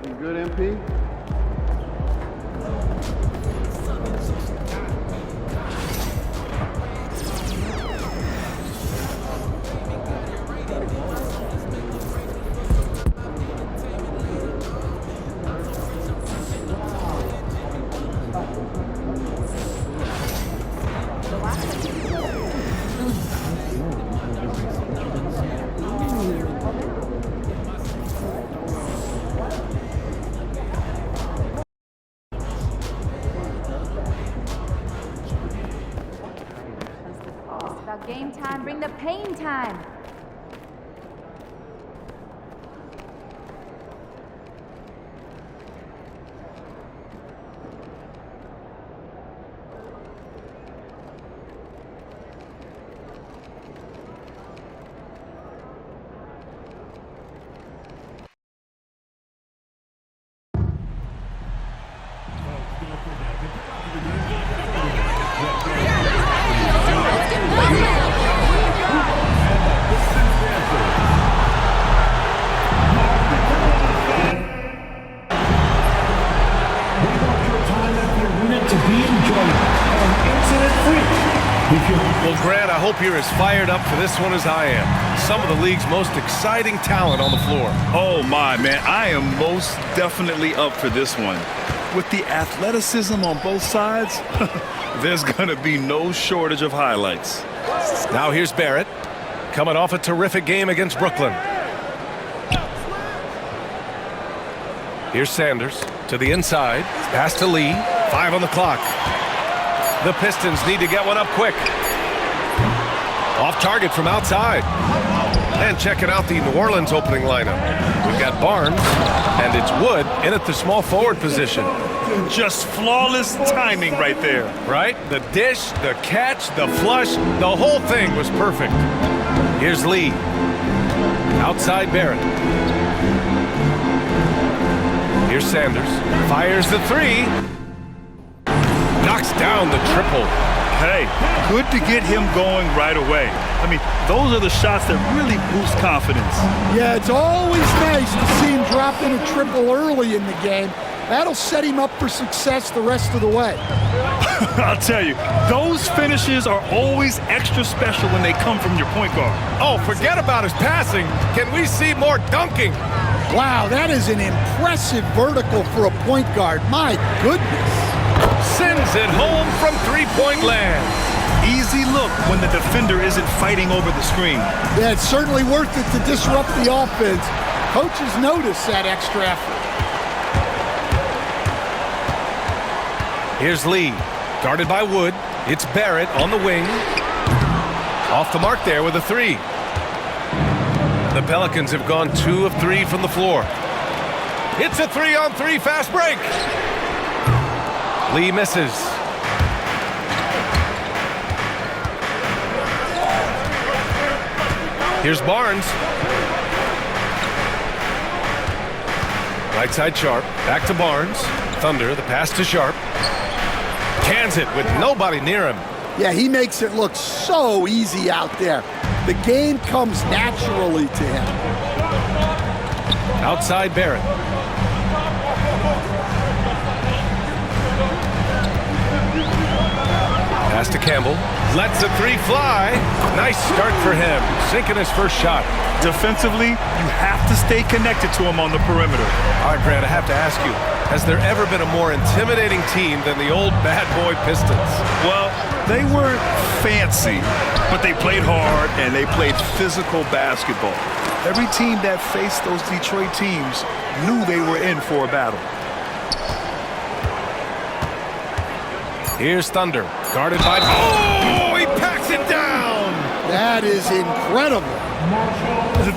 You good, MP? About game time, bring the pain time. Well, Grant, I hope you're as fired up for this one as I am. Some of the league's most exciting talent on the floor. Oh, my, man. I am most definitely up for this one. With the athleticism on both sides, there's going to be no shortage of highlights. Now here's Barrett, coming off a terrific game against Brooklyn. Here's Sanders to the inside. Pass to Lee. 5 on the clock. The Pistons need to get one up quick. Off target from outside. And checking out the New Orleans opening lineup. We've got Barnes, and it's Wood in at the small forward position. Just flawless timing right there. Right? The dish, the catch, the flush, the whole thing was perfect. Here's Lee. Outside Barrett. Here's Sanders. Fires the three. Knocks down the triple. Hey, good to get him going right away. I mean, those are the shots that really boost confidence. Yeah, it's always nice to see him drop in a triple early in the game. That'll set him up for success the rest of the way. I'll tell you, those finishes are always extra special when they come from your point guard. Oh, forget about his passing. Can we see more dunking? Wow, that is an impressive vertical for a point guard. My goodness. Sends it home from three-point land. Easy look when the defender isn't fighting over the screen. Yeah, it's certainly worth it to disrupt the offense. Coaches notice that extra effort. Here's Lee, guarded by Wood. It's Barrett on the wing. Off the mark there with a three. The Pelicans have gone 2 of 3 from the floor. It's a 3-on-3 fast break. Lee misses. Here's Barnes. Right side Sharp. Back to Barnes. Thunder, the pass to Sharp. Cans it with nobody near him. Yeah, he makes it look so easy out there. The game comes naturally to him. Outside Barrett. Pass to Campbell. Lets the three fly. Nice start for him. Sinking his first shot. Defensively, you have to stay connected to him on the perimeter. All right, Grant, I have to ask you, has there ever been a more intimidating team than the old bad boy Pistons? Well, they weren't fancy, but they played hard and they played physical basketball. Every team that faced those Detroit teams knew they were in for a battle. Here's Thunder, guarded by... Oh, he packs it down! That is incredible.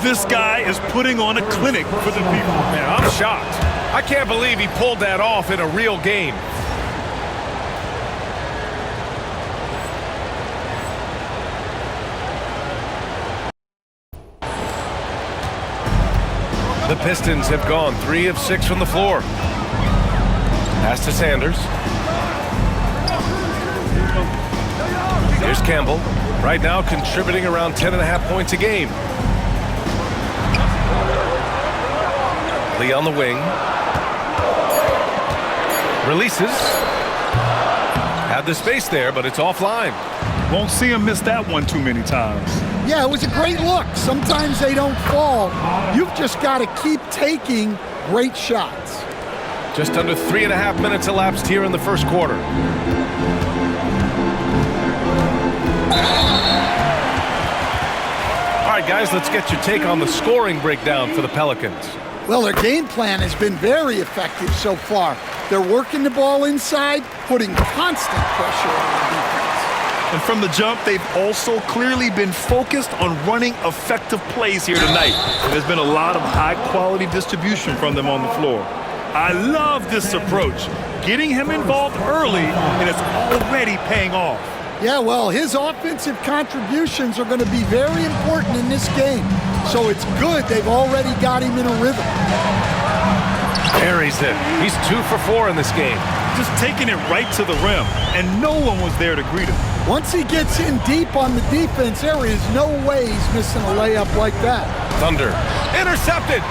This guy is putting on a clinic for the people. Man, I'm shocked. I can't believe he pulled that off in a real game. The Pistons have gone 3 of 6 from the floor. Pass to Sanders. Here's Campbell. Right now contributing around 10.5 points a game. Lee on the wing. Releases. Had the space there, but it's offline. Won't see him miss that one too many times. Yeah, it was a great look. Sometimes they don't fall. You've just got to keep taking great shots. Just under 3.5 minutes elapsed here in the first quarter. All right, guys, let's get your take on the scoring breakdown for the Pelicans. Well, their game plan has been very effective so far. They're working the ball inside, putting constant pressure on the defense. And from the jump, they've also clearly been focused on running effective plays here tonight. There's been a lot of high-quality distribution from them on the floor. I love this approach. Getting him involved early, and it's already paying off. Yeah, well, his offensive contributions are going to be very important in this game. So it's good they've already got him in a rhythm. Buries it. He's 2 for 4 in this game. Just taking it right to the rim, and no one was there to greet him. Once he gets in deep on the defense, there is no way he's missing a layup like that. Thunder. Intercepted.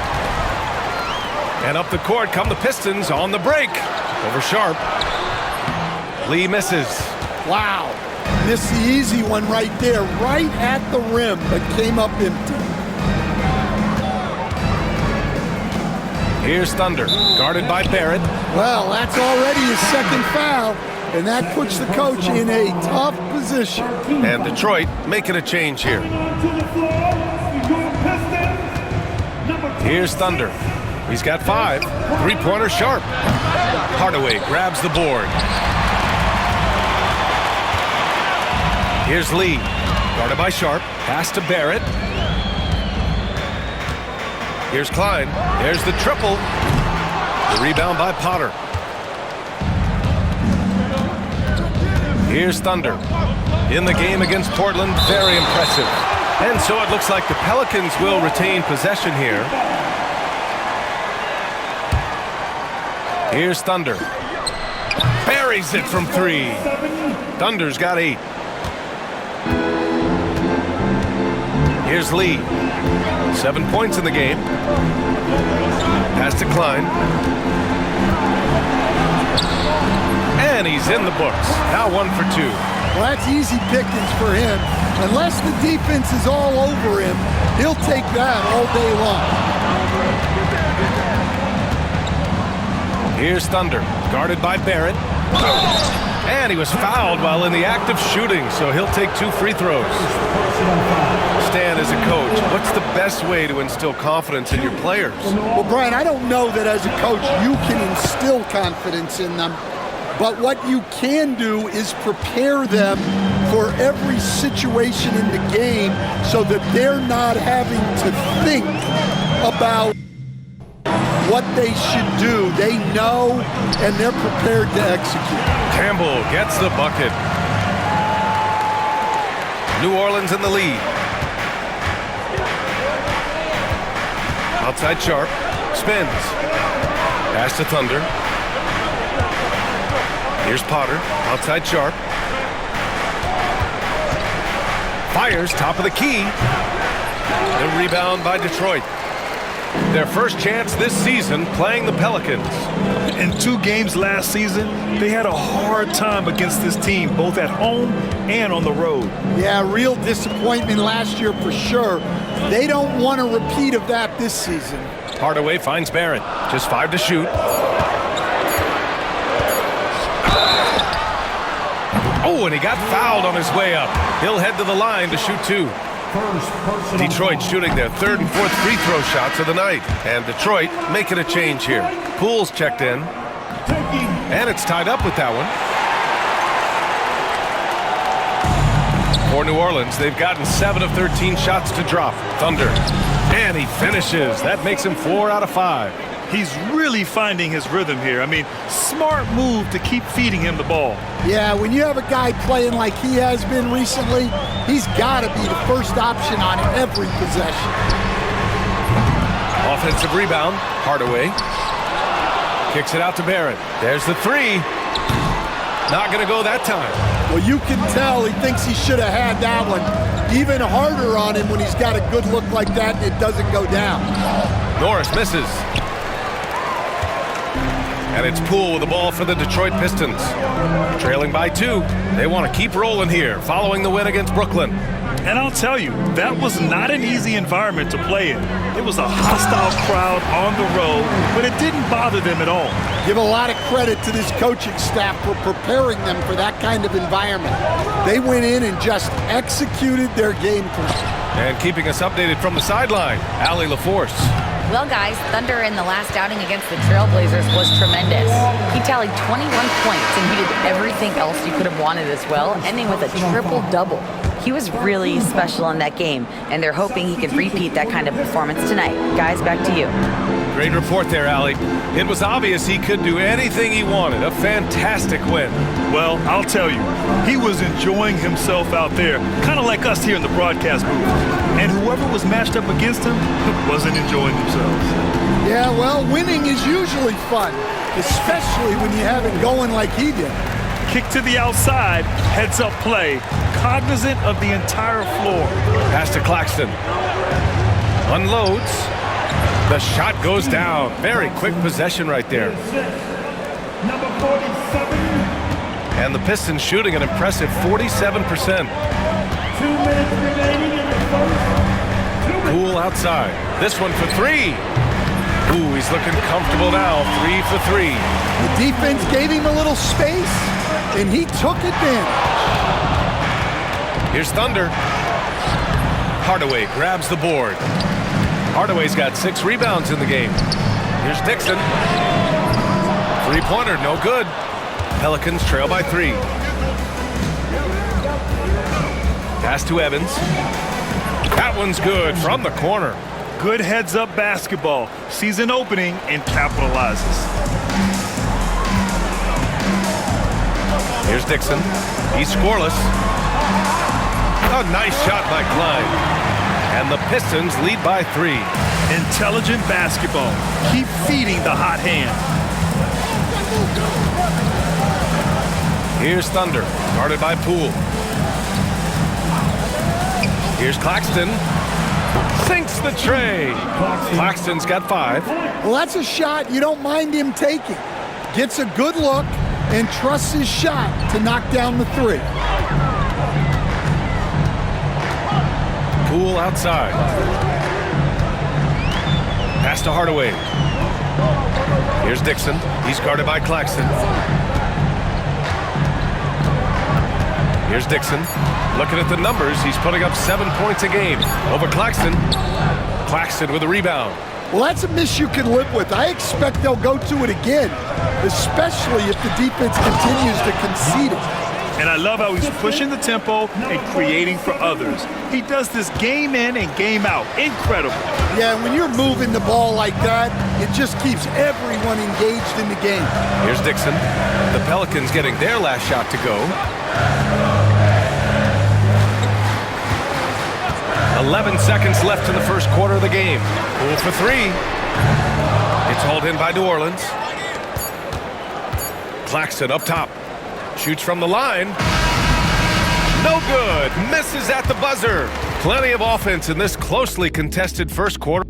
And up the court come the Pistons on the break. Over Sharp. Lee misses. Wow. Missed the easy one right there, right at the rim, but came up empty. Here's Thunder, guarded by Barrett. Well, that's already his second foul, and that puts the coach in a tough position. And Detroit making a change here. Here's Thunder. He's got 5. Three-pointer Sharp. Hardaway grabs the board. Here's Lee, guarded by Sharp. Pass to Barrett. Here's Klein. There's the triple. The rebound by Potter. Here's Thunder. In the game against Portland, very impressive. And so it looks like the Pelicans will retain possession here. Here's Thunder. Buries it from 3. Thunder's got 8. Here's Lee. 7 points in the game. Pass to Klein. And he's in the books. Now 1 for 2. Well, that's easy pickings for him. Unless the defense is all over him, he'll take that all day long. Here's Thunder, guarded by Barrett. And he was fouled while in the act of shooting, so he'll take 2 free throws. Stan, as a coach, what's the best way to instill confidence in your players? Well, Brian, I don't know that as a coach you can instill confidence in them, but what you can do is prepare them for every situation in the game so that they're not having to think about what they should do. They know, and they're prepared to execute. Campbell gets the bucket. New Orleans in the lead. Outside Sharp. Spins. Pass to Thunder. Here's Potter. Outside Sharp. Fires top of the key. The rebound by Detroit. Their first chance this season playing the Pelicans. In 2 games last season, they had a hard time against this team, both at home and on the road. Yeah, real disappointment last year for sure. They don't want a repeat of that this season. Hardaway finds Barrett. Just 5 to shoot. Oh, and he got fouled on his way up. He'll head to the line to shoot 2. Detroit shooting their 3rd and 4th free throw shots of the night. And Detroit making a change here. Poole's checked in. And it's tied up with that one. For New Orleans, they've gotten 7 of 13 shots to drop. Thunder. And he finishes. That makes him 4 out of 5. He's really finding his rhythm here. I mean, smart move to keep feeding him the ball. Yeah, when you have a guy playing like he has been recently, he's got to be the first option on every possession. Offensive rebound. Hardaway. Kicks it out to Barrett. There's the 3. Not going to go that time. Well, you can tell he thinks he should have had that one. Even harder on him when he's got a good look like that and it doesn't go down. Norris misses. And it's Poole with the ball for the Detroit Pistons. Trailing by 2. They want to keep rolling here, following the win against Brooklyn. And I'll tell you, that was not an easy environment to play in. It was a hostile crowd on the road, but it didn't bother them at all. Give a lot of credit to this coaching staff for preparing them for that kind of environment. They went in and just executed their game plan. And keeping us updated from the sideline, Allie LaForce. Well, guys, Thunder in the last outing against the Trailblazers was tremendous. He tallied 21 points, and he did everything else you could have wanted as well, ending with a triple-double. He was really special in that game, and they're hoping he can repeat that kind of performance tonight. Guys, back to you. Great report there, Allie. It was obvious he could do anything he wanted. A fantastic win. Well, I'll tell you, he was enjoying himself out there, kind of like us here in the broadcast booth. And whoever was matched up against him wasn't enjoying themselves. Yeah, well, winning is usually fun, especially when you have it going like he did. Kick to the outside, heads-up play, cognizant of the entire floor. Pass to Claxton. Unloads. The shot goes down. Very quick possession right there. Number 47. And the Pistons shooting an impressive 47%. 2 minutes remaining in the first. Poole outside. This one for 3. Ooh, he's looking comfortable now. 3 for 3. The defense gave him a little space, and he took advantage. Here's Thunder. Hardaway grabs the board. Hardaway's got 6 rebounds in the game. Here's Dixon. Three-pointer, no good. Pelicans trail by 3. Pass to Evans. That one's good from the corner. Good heads-up basketball. Sees an opening and capitalizes. Here's Dixon. He's scoreless. A nice shot by Klein. And the Pistons lead by 3. Intelligent basketball. Keep feeding the hot hand. Here's Thunder, guarded by Poole. Here's Claxton. Sinks the tray. Claxton's got 5. Well, that's a shot you don't mind him taking. Gets a good look and trusts his shot to knock down the 3. Poole outside. Pass to Hardaway. Here's Dixon. He's guarded by Claxton. Here's Dixon. Looking at the numbers, he's putting up 7 points a game over Claxton. Claxton with a rebound. Well, that's a miss you can live with. I expect they'll go to it again, especially if the defense continues to concede it. And I love how he's pushing the tempo and creating for others. He does this game in and game out. Incredible. Yeah, when you're moving the ball like that, it just keeps everyone engaged in the game. Here's Dixon. The Pelicans getting their last shot to go. 11 seconds left in the first quarter of the game. Poole for 3. It's hauled in by New Orleans. Claxton up top. Shoots from the line. No good. Misses at the buzzer. Plenty of offense in this closely contested first quarter.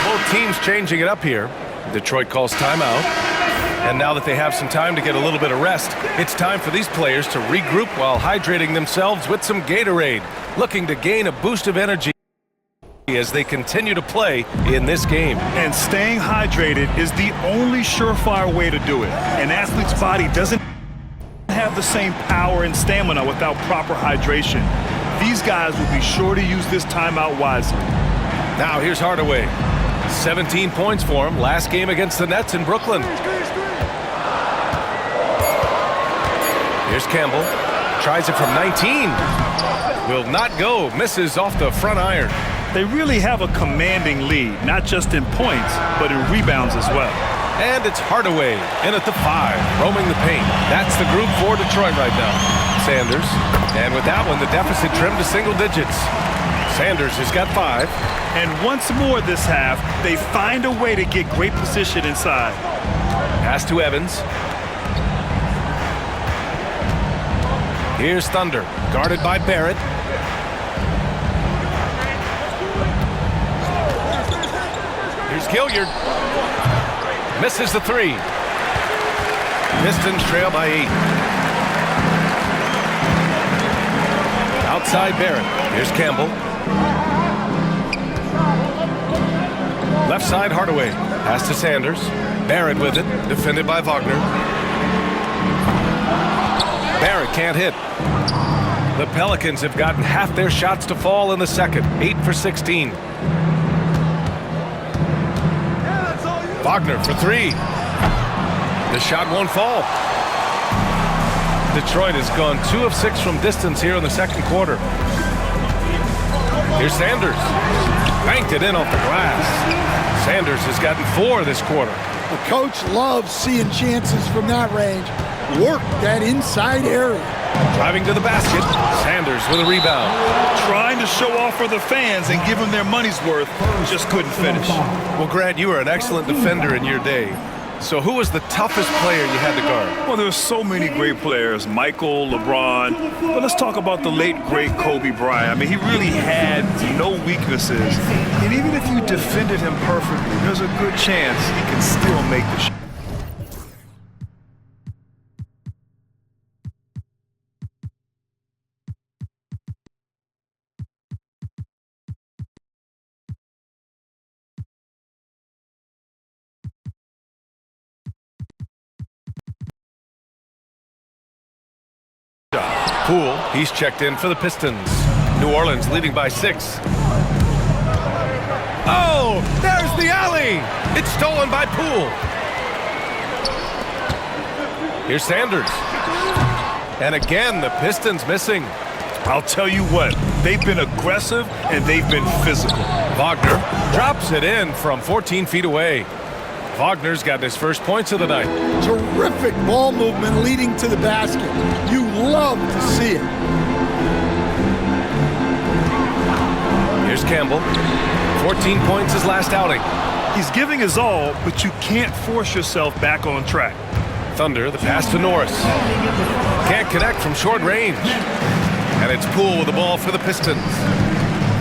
Both teams changing it up here. Detroit calls timeout. And now that they have some time to get a little bit of rest, it's time for these players to regroup while hydrating themselves with some Gatorade, looking to gain a boost of energy as they continue to play in this game. And staying hydrated is the only surefire way to do it. An athlete's body doesn't have the same power and stamina without proper hydration. These guys will be sure to use this timeout wisely. Now here's Hardaway. 17 points for him last game against the Nets in Brooklyn. Here's Campbell. Tries it from 19. Will not go. Misses off the front iron. They really have a commanding lead, not just in points, but in rebounds as well. And it's Hardaway in at the 5, roaming the paint. That's the group for Detroit right now. Sanders. And with that one, the deficit trimmed to single digits. Sanders has got 5. And once more this half, they find a way to get great position inside. Pass to Evans. Here's Thunder, guarded by Barrett. Here's Gilliard. Misses the three. Pistons trail by 8. Outside Barrett. Here's Campbell. Left side Hardaway. Pass to Sanders. Barrett with it. Defended by Wagner. Barrett can't hit. The Pelicans have gotten half their shots to fall in the second. 8 for 16. Wagner for 3. The shot won't fall. Detroit has gone 2 of 6 from distance here in the second quarter. Here's Sanders. Banked it in off the glass. Sanders has gotten 4 this quarter. The coach loves seeing chances from that range. Work that inside area. Driving to the basket. Sanders with a rebound. Trying to show off for the fans and give them their money's worth. Just couldn't finish. Well, Grant, you were an excellent defender in your day. So who was the toughest player you had to guard? Well, there's so many great players, Michael, LeBron, but let's talk about the late, great Kobe Bryant. I mean, he really had no weaknesses, and even if you defended him perfectly, there's a good chance he can still make the shot. Poole, he's checked in for the Pistons. New Orleans leading by 6. Oh, there's the alley. It's stolen by Poole. Here's Sanders. And again, the Pistons missing. I'll tell you what, they've been aggressive and they've been physical. Wagner drops it in from 14 feet away. Wagner's gotten his first points of the night. Terrific ball movement leading to the basket. You love to see it. Here's Campbell. 14 points his last outing. He's giving his all, but you can't force yourself back on track. Thunder, the pass to Norris. Can't connect from short range. And it's Poole with the ball for the Pistons.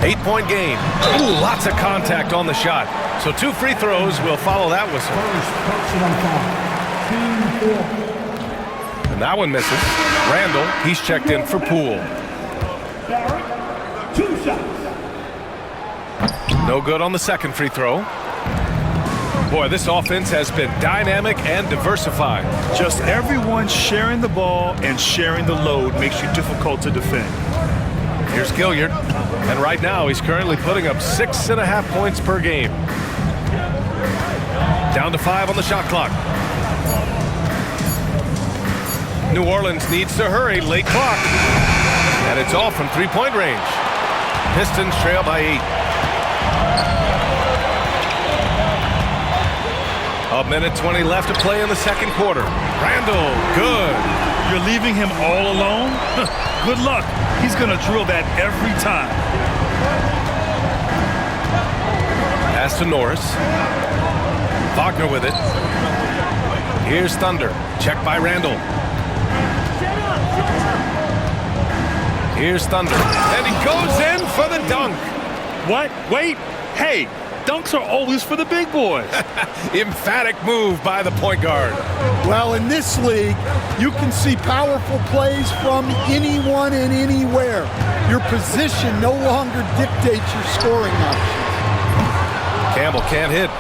8-point game. Ooh, lots of contact on the shot. So 2 free throws will follow that whistle. And that one misses. Randall, he's checked in for Poole. No good on the second free throw. Boy, this offense has been dynamic and diversified. Just everyone sharing the ball and sharing the load makes you difficult to defend. Here's Gilliard. And right now, he's currently putting up 6.5 points per game. Down to 5 on the shot clock. New Orleans needs to hurry. Late clock. And it's off from 3-point range. Pistons trail by 8. A minute 20 left to play in the second quarter. Randall, good. You're leaving him all alone? Good luck. He's going to drill that every time. Pass to Norris. Wagner with it. Here's Thunder. Check by Randall. Here's Thunder. And he goes in for the dunk. What? Wait. Hey, dunks are always for the big boys. Emphatic move by the point guard. Well, in this league, you can see powerful plays from anyone and anywhere. Your position no longer dictates your scoring options. Campbell can't hit.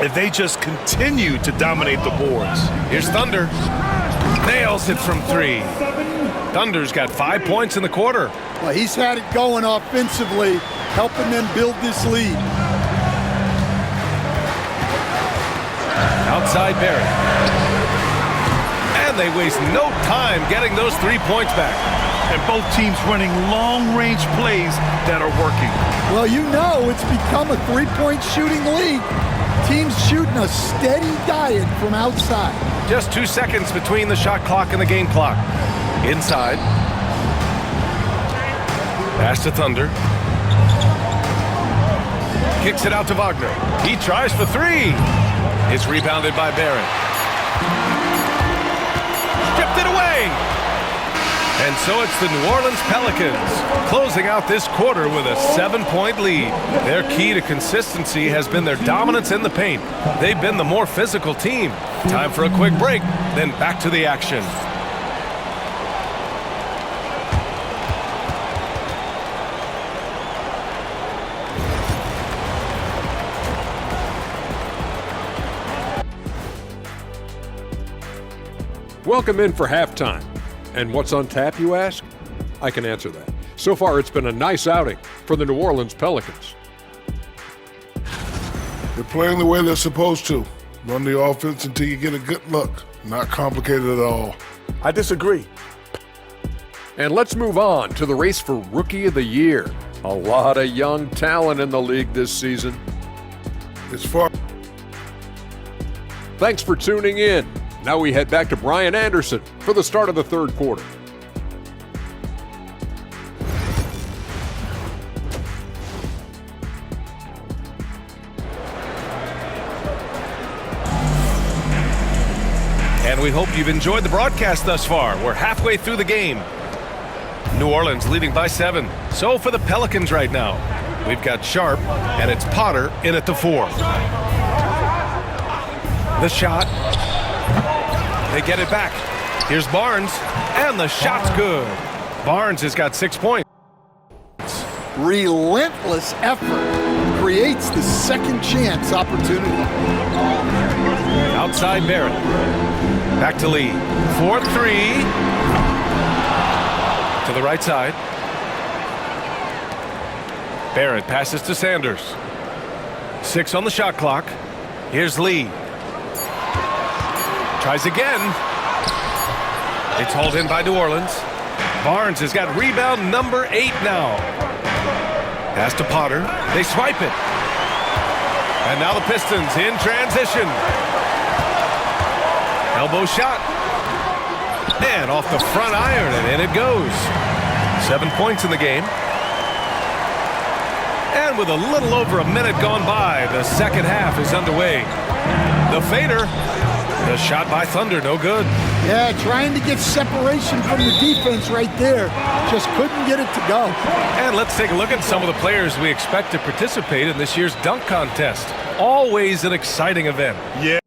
If they just continue to dominate the boards. Here's Thunder. Nails it from 3. Thunder's got 5 points in the quarter. Well, he's had it going offensively, helping them build this lead. Outside Barrett. And they waste no time getting those 3 points back. And both teams running long-range plays that are working. Well, you know it's become a 3-point shooting league. Teams shooting a steady diet from outside. Just 2 seconds between the shot clock and the game clock. Inside. Pass to Thunder. Kicks it out to Wagner. He tries for 3. It's rebounded by Barrett. Stripped it away. And And so it's the New Orleans Pelicans closing out this quarter with a 7-point lead. Their key to consistency has been their dominance in the paint. They've been the more physical team. Time for a quick break, then back to the action. Welcome in for halftime. And what's on tap, you ask? I can answer that. So far, it's been a nice outing for the New Orleans Pelicans. They're playing the way they're supposed to. Run the offense until you get a good look. Not complicated at all. I disagree. And let's move on to the race for Rookie of the Year. A lot of young talent in the league this season. It's far. Thanks for tuning in. Now we head back to Brian Anderson for the start of the third quarter. And we hope you've enjoyed the broadcast thus far. We're halfway through the game. New Orleans leading by 7. So for the Pelicans right now, we've got Sharp, and it's Potter in at the 4. The shot. They get it back. Here's Barnes, and the shot's good. Barnes has got 6 points. Relentless effort creates the second chance opportunity. Outside Barrett. Back to Lee. 4-3. To the right side. Barrett passes to Sanders. 6 on the shot clock. Here's Lee. Tries again. It's hauled in by New Orleans. Barnes has got rebound number 8 now. Pass to Potter. They swipe it. And now the Pistons in transition. Elbow shot. And off the front iron, and in it goes. 7 points in the game. And with a little over a minute gone by, the second half is underway. The fader. The shot by Thunder, no good. Yeah, trying to get separation from the defense right there. Just couldn't get it to go. And let's take a look at some of the players we expect to participate in this year's dunk contest. Always an exciting event. Yeah.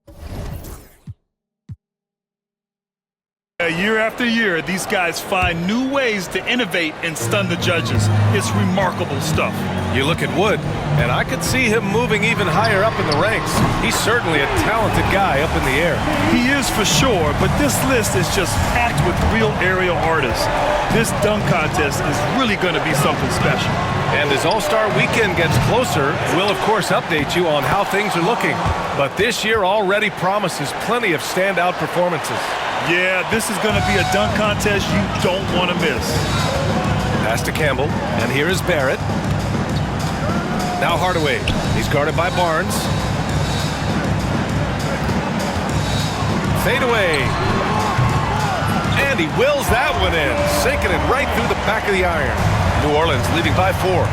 Year after year, these guys find new ways to innovate and stun the judges. It's remarkable stuff. You look at Wood, and I could see him moving even higher up in the ranks. He's certainly a talented guy up in the air. He is for sure, but this list is just packed with real aerial artists. This dunk contest is really going to be something special. And as All-Star Weekend gets closer, we'll of course update you on how things are looking. But this year already promises plenty of standout performances. Yeah, this is going to be a dunk contest you don't want to miss. Pass to Campbell, and here is Barrett. Now Hardaway. He's guarded by Barnes. Fade away. And he wills that one in, sinking it right through the back of the iron. New Orleans leading by 4.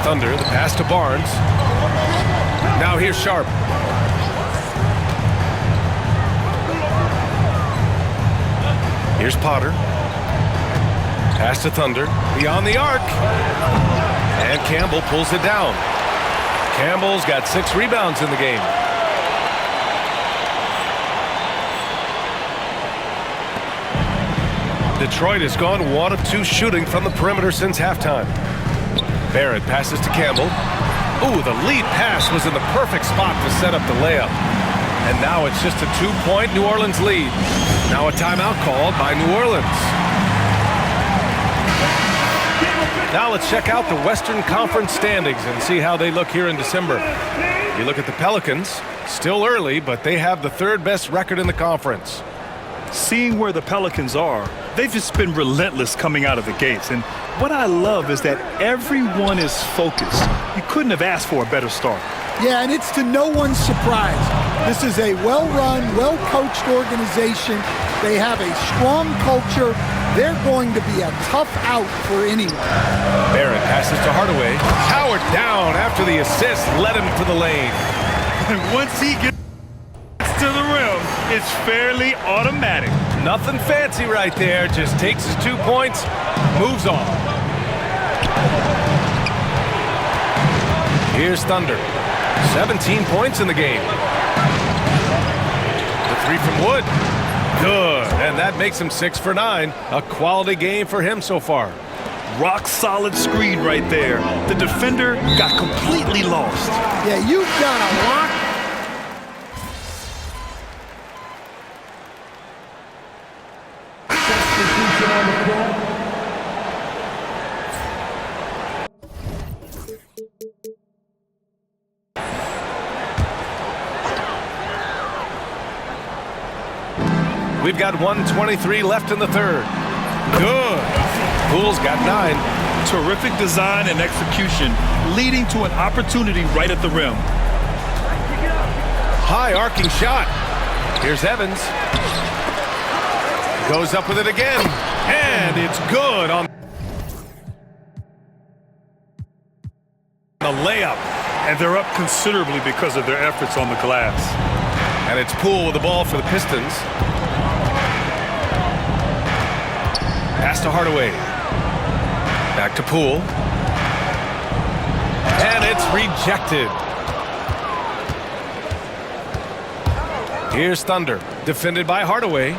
Thunder, the pass to Barnes. Now here's Sharp. Here's Potter. Pass to Thunder. Beyond the arc. And Campbell pulls it down. Campbell's got 6 rebounds in the game. Detroit has gone 1 of 2 shooting from the perimeter since halftime. Barrett passes to Campbell. Ooh, the lead pass was in the perfect spot to set up the layup. And now it's just a 2-point New Orleans lead. Now a timeout called by New Orleans. Now let's check out the Western Conference standings and see how they look here in December. You look at the Pelicans, still early, but they have the 3rd best record in the conference. Seeing where the Pelicans are, they've just been relentless coming out of the gates. And what I love is that everyone is focused. You couldn't have asked for a better start. Yeah, and it's to no one's surprise. This is a well-run, well-coached organization. They have a strong culture. They're going to be a tough out for anyone. Barrett passes to Hardaway. Howard down after the assist led him to the lane. And once he gets to the rim, It's fairly automatic. Nothing fancy right there. Just takes his 2 points, moves on. Here's Thunder. 17 points in the game. The three from Wood. Good. And that makes him 6 for 9. A quality game for him so far. Rock solid screen right there. The defender got completely lost. Yeah, you've got a lock. We've got 1:23 left in the third. Good. Poole's got 9. Terrific design and execution, leading to an opportunity right at the rim. High arcing shot. Here's Evans. Goes up with it again. And it's good on the layup. And they're up considerably because of their efforts on the glass. And it's Poole with the ball for the Pistons. Pass to Hardaway. Back to Poole. And it's rejected. Here's Thunder. Defended by Hardaway.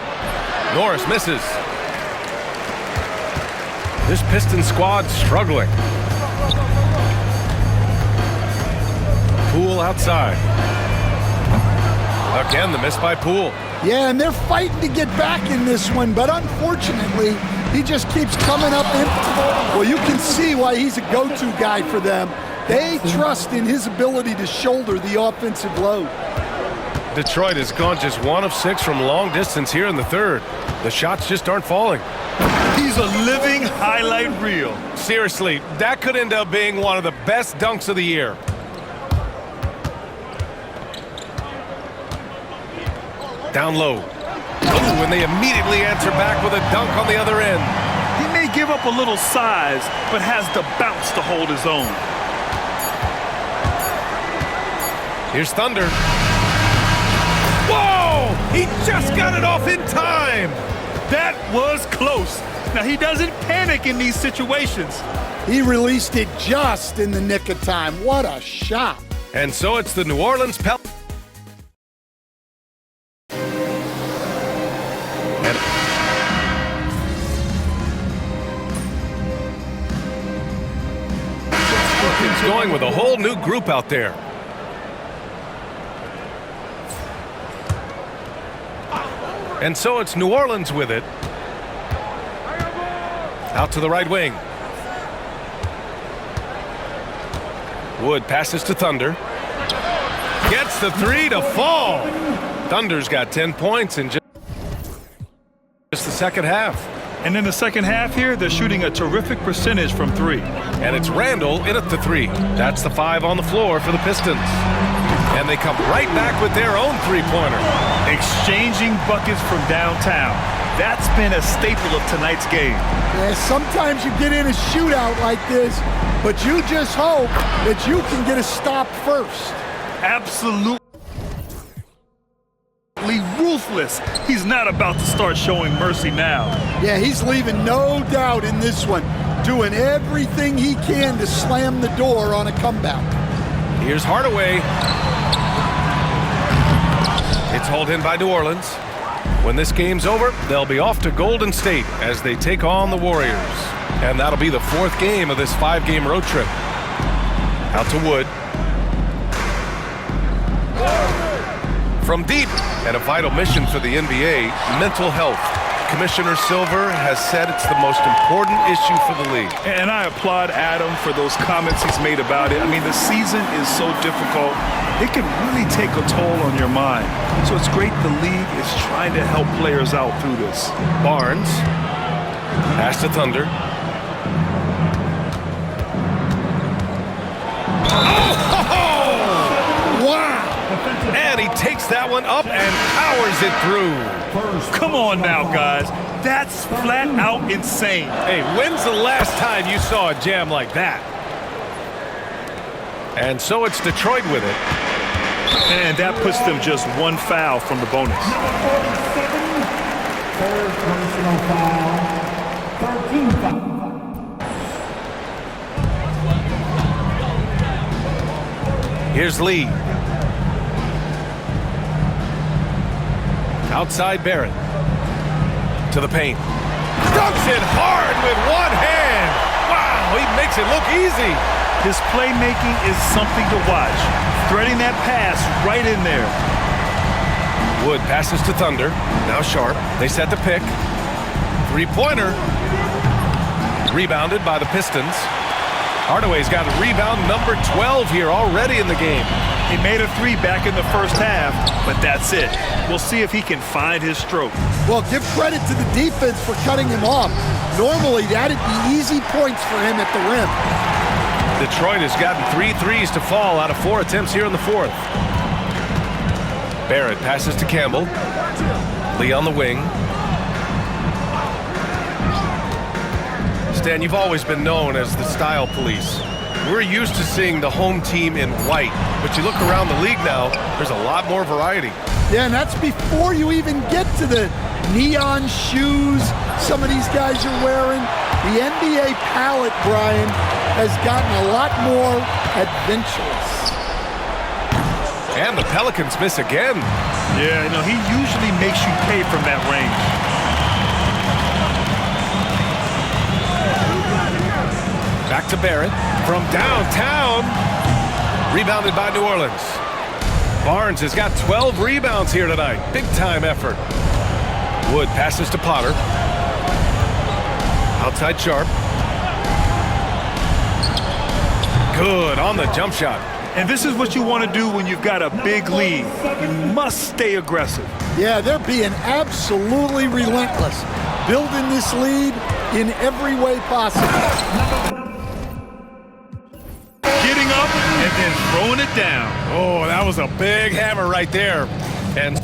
Norris misses. This Pistons squad struggling. Poole outside. Again, the miss by Poole. Yeah, and they're fighting to get back in this one, but unfortunately, he just keeps coming up empty. Well, you can see why he's a go-to guy for them. They trust in his ability to shoulder the offensive load. Detroit has gone just 1 of 6 from long distance here in the third. The shots just aren't falling. He's a living highlight reel. Seriously, that could end up being one of the best dunks of the year. Down low. Ooh, and they immediately answer back with a dunk on the other end. He may give up a little size, but has the bounce to hold his own. Here's Thunder. Whoa! He just got it off in time! That was close. Now, he doesn't panic in these situations. He released it just in the nick of time. What a shot. And so it's the New Orleans Pelicans. Going with a whole new group out there. And so it's New Orleans with it. Out to the right wing. Wood passes to Thunder. Gets the three to fall. Thunder's got 10 points in just the second half. And in the second half here, they're shooting a terrific percentage from 3. And it's Randall in at the 3. That's the 5 on the floor for the Pistons. And they come right back with their own three-pointer. Exchanging buckets from downtown. That's been a staple of tonight's game. Yeah, sometimes you get in a shootout like this, but you just hope that you can get a stop first. Absolutely ruthless. He's not about to start showing mercy now. Yeah, he's leaving no doubt in this one, doing everything he can to slam the door on a comeback. Here's Hardaway. It's hauled in by New Orleans. When this game's over, they'll be off to Golden State as they take on the Warriors. And that'll be the 4th game of this 5-game road trip. Out to Wood. From deep, and a vital mission for the NBA, mental health. Commissioner Silver has said it's the most important issue for the league. And I applaud Adam for those comments he's made about it. I mean, the season is so difficult. It can really take a toll on your mind. So it's great the league is trying to help players out through this. Barnes. Pass to Thunder. And he takes that one up and powers it through. Come on now, guys. That's flat out insane. Hey, when's the last time you saw a jam like that? And so it's Detroit with it. And that puts them just one foul from the bonus. Third personal foul, 13 foul. Here's Lee. Outside Barrett. To the paint. Dunks it hard with one hand. Wow, he makes it look easy. His playmaking is something to watch. Threading that pass right in there. Wood passes to Thunder. Now Sharp. They set the pick. Three-pointer. Rebounded by the Pistons. Hardaway's got rebound number 12 here already in the game. He made a three back in the first half, but that's it. We'll see if he can find his stroke. Well, give credit to the defense for cutting him off. Normally, that'd be easy points for him at the rim. Detroit has gotten 3 threes to fall out of 4 attempts here in the fourth. Barrett passes to Campbell. Lee on the wing. Stan, you've always been known as the style police. We're used to seeing the home team in white, but you look around the league now, there's a lot more variety. Yeah, and that's before you even get to the neon shoes some of these guys are wearing. The NBA palette, Brian, has gotten a lot more adventurous. And the Pelicans miss again. Yeah, you know, he usually makes you pay from that range. Back to Barrett from downtown. Rebounded by New Orleans. Barnes has got 12 rebounds here tonight. Big time effort. Wood passes to Potter. Outside Sharp. Good on the jump shot. And this is what you want to do when you've got a big lead. You must stay aggressive. Yeah, they're being absolutely relentless, building this lead in every way possible. Getting up and then throwing it down. Oh, that was a big hammer right there. And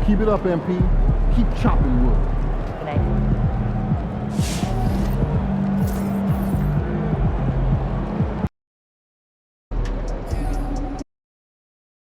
Keep it up, MP. Keep chopping wood. Good idea.